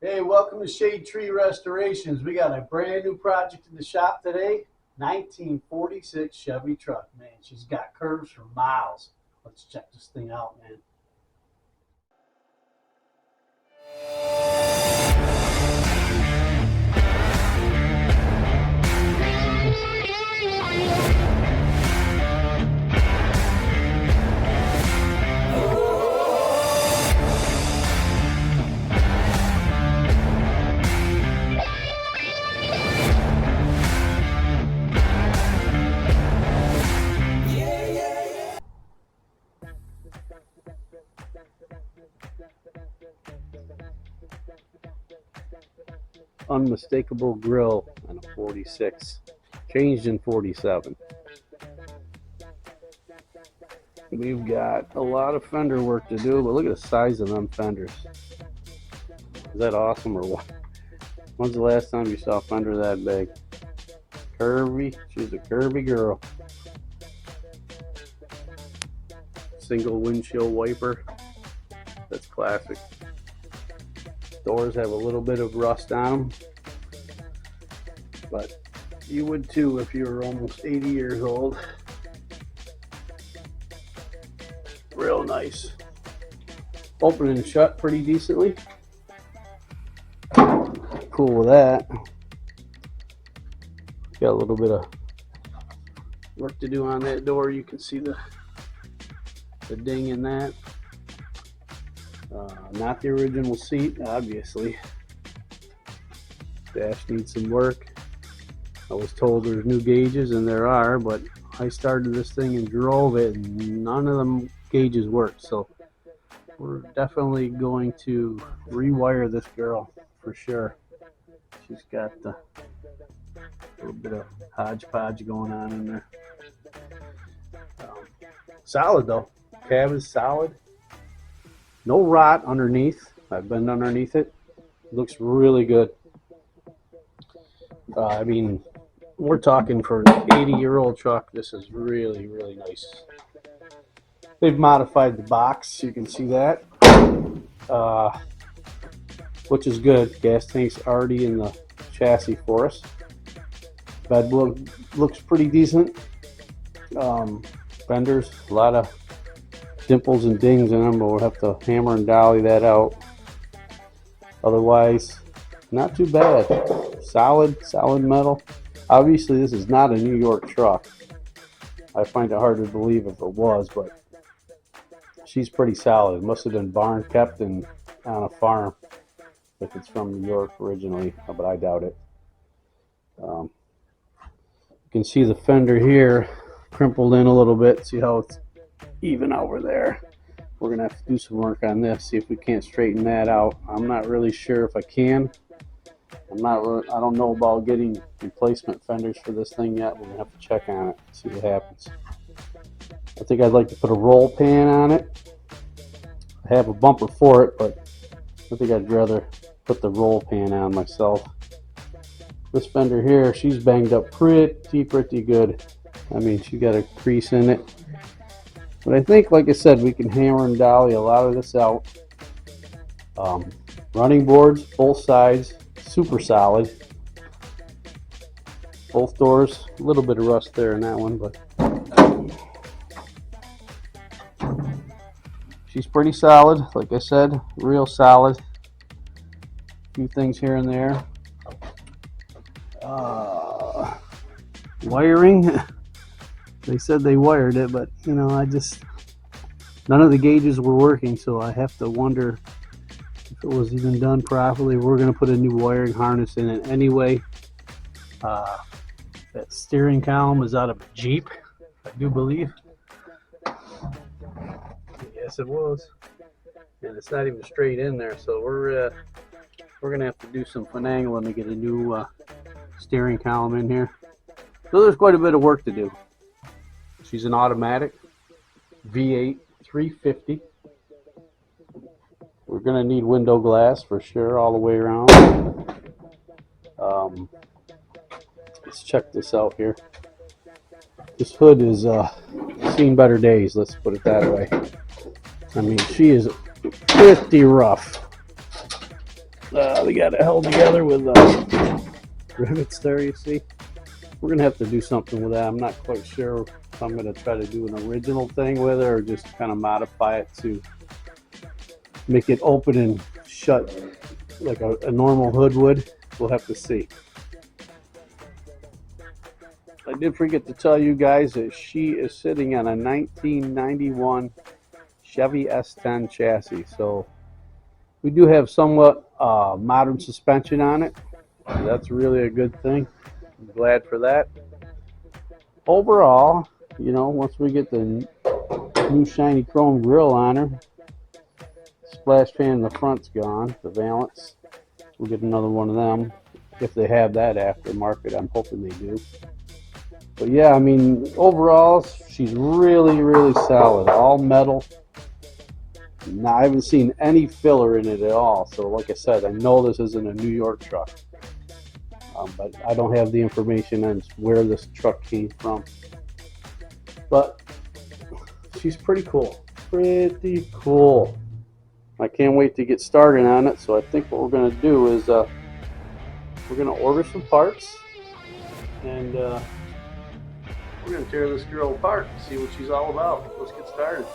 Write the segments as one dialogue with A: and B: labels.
A: Hey, welcome to Shade Tree Restorations. We got a brand new project in the shop today. 1946 Chevy Truck, man. She's got curves for miles. Let's check this thing out, man. Unmistakable grill on a 46. Changed in 47. We've got a lot of fender work to do, but look at the size of them fenders. Is that awesome or what? When's the last time you saw a fender that big? Curvy. She's a curvy girl. Single windshield wiper. That's classic. Doors have a little bit of rust on them, but you would too if you were almost 80 years old. Real nice. Open and shut pretty decently. Cool with that. Got a little bit of work to do on that door. You can see the ding in that. Not the original seat, obviously. Dash needs some work. I was told there's new gauges, and there are, but I started this thing and drove it, and none of them gauges worked. So we're definitely going to rewire this girl for sure. She's got a little bit of hodgepodge going on in there. Solid though. Cab is solid. No rot underneath. I've been underneath it. Looks really good. I mean, we're talking for an 80-year-old truck. This is really, really nice. They've modified the box. You can see that, which is good. Gas tank's already in the chassis for us. Bed looks pretty decent. Fenders, a lot of dimples and dings in them, but we'll have to hammer and dolly that out. Otherwise, not too bad. Solid metal. Obviously, this is not a New York truck. I find it hard to believe if it was, but she's pretty solid. It must have been barn kept and on a farm if it's from New York originally, but I doubt it. You can see the fender here crimpled in a little bit. See how it's even over there. We're gonna have to do some work on this, see if we can't straighten that out. I'm not really sure if I can. I don't know about getting replacement fenders for this thing yet. We're gonna have to check on it, see what happens. I think I'd like to put a roll pan on it. I have a bumper for it, but I think I'd rather put the roll pan on myself. This fender here, she's banged up pretty good. I mean, she got a crease in it. But I think, like I said, we can hammer and dolly a lot of this out. Running boards, both sides, super solid. Both doors, a little bit of rust there in that one, but she's pretty solid. Like I said, real solid. A few things here and there. Wiring. They said they wired it, but you know, none of the gauges were working, so I have to wonder if it was even done properly. We're going to put a new wiring harness in it anyway. That steering column is out of a Jeep, I do believe. Yes, it was. And it's not even straight in there, so we're going to have to do some finagling to get a new steering column in here. So there's quite a bit of work to do. She's an automatic V8 350. We're going to need window glass for sure all the way around. Let's check this out here. This hood is seen better days, let's put it that way. I mean, she is pretty rough. They got it held together with rivets there, you see. We're going to have to do something with that. I'm not quite sure if I'm going to try to do an original thing with it or just kind of modify it to make it open and shut like a normal hood would. We'll have to see. I did forget to tell you guys that she is sitting on a 1991 Chevy S10 chassis. So we do have somewhat modern suspension on it. That's really a good thing. I'm glad for that. Overall, you know, once we get the new shiny chrome grille on her, splash fan in the front's gone, the valance. We'll get another one of them if they have that aftermarket. I'm hoping they do. But yeah, I mean, overall, she's really, really solid. All metal. Now, I haven't seen any filler in it at all. So like I said, I know this isn't a New York truck. But I don't have the information on where this truck came from. But she's pretty cool. Pretty cool. I can't wait to get started on it. So I think what we're going to do is we're going to order some parts. And we're going to tear this girl apart and see what she's all about. Let's get started.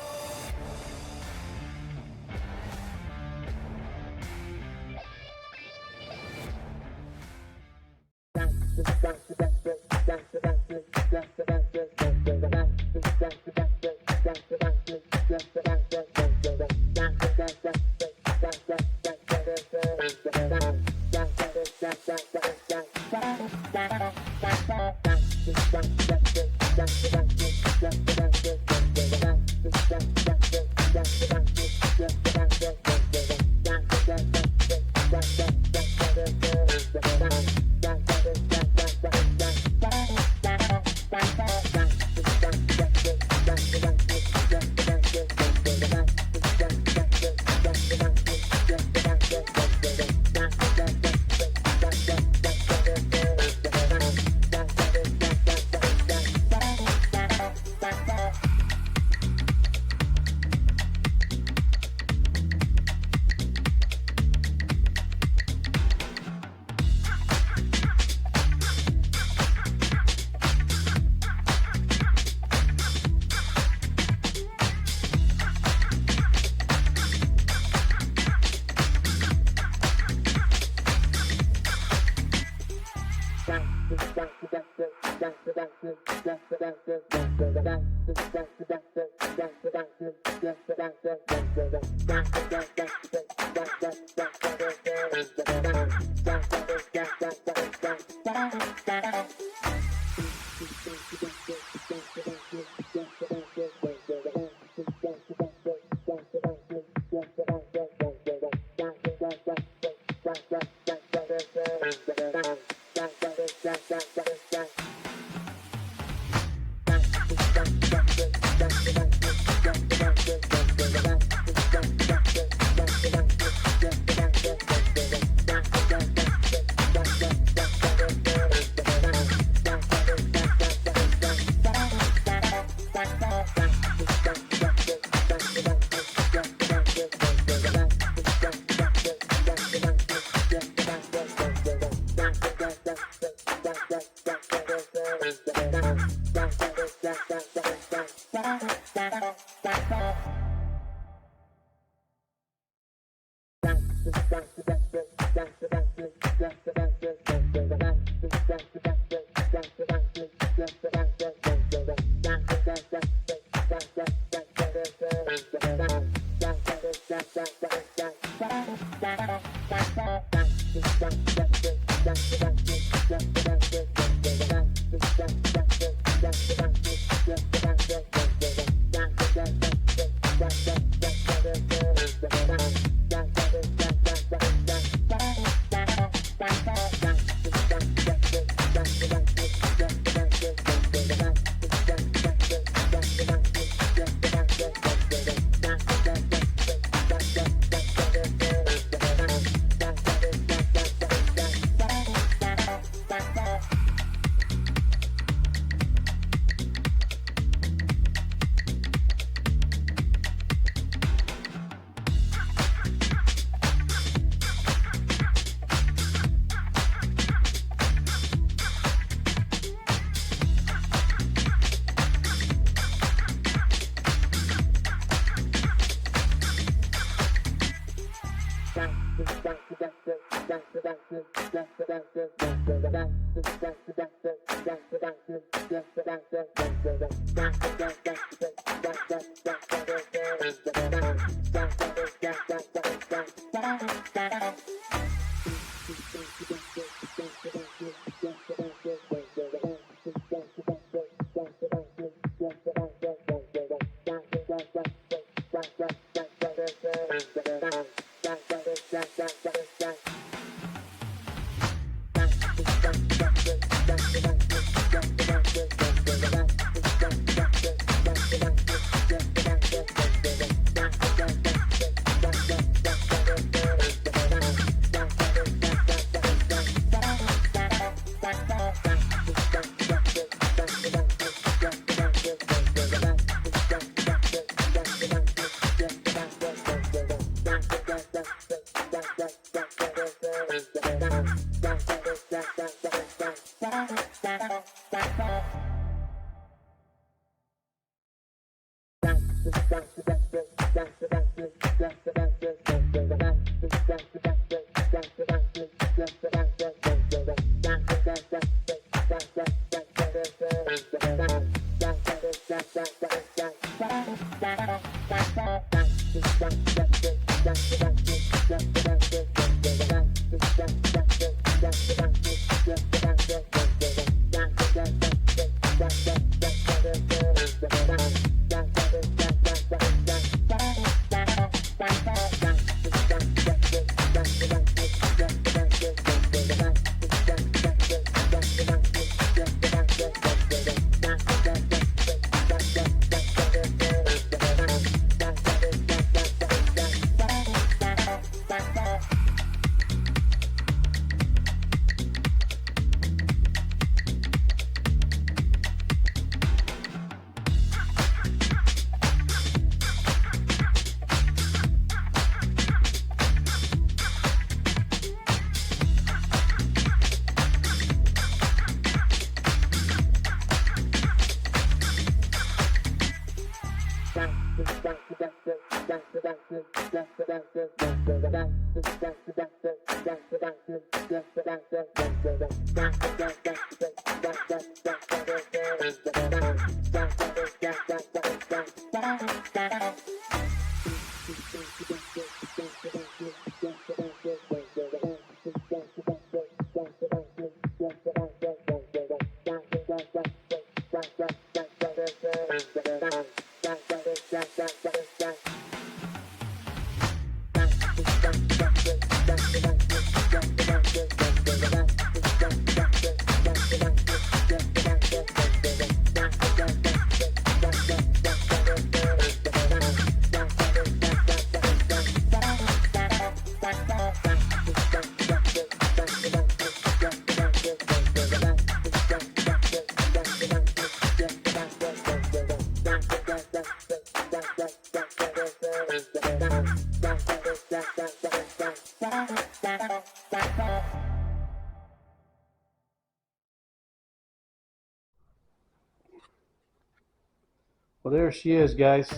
A: Well, there she is, guys.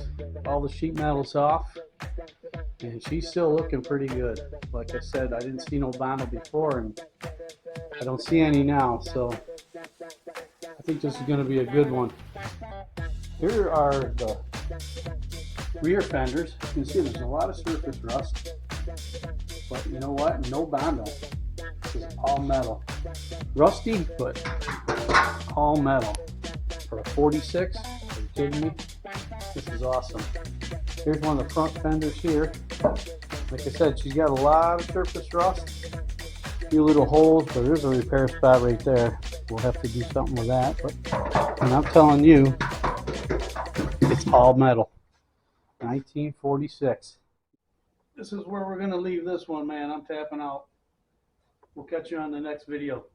A: All the sheet metal's off, and she's still looking pretty good. Like I said, I didn't see no vinyl before, and I don't see any now, so I think this is going to be a good one. Here are the rear fenders. You can see there's a lot of surface rust, but you know what? No vinyl. This is all metal. Rusty, but all metal. For a 46, are you kidding me? This is awesome. Here's one of the front fenders here. Like I said, she's got a lot of surface rust. A few little holes, but there's a repair spot right there. We'll have to do something with that. But and I'm telling you, it's all metal. 1946. This is where we're going to leave this one, man. I'm tapping out. We'll catch you on the next video.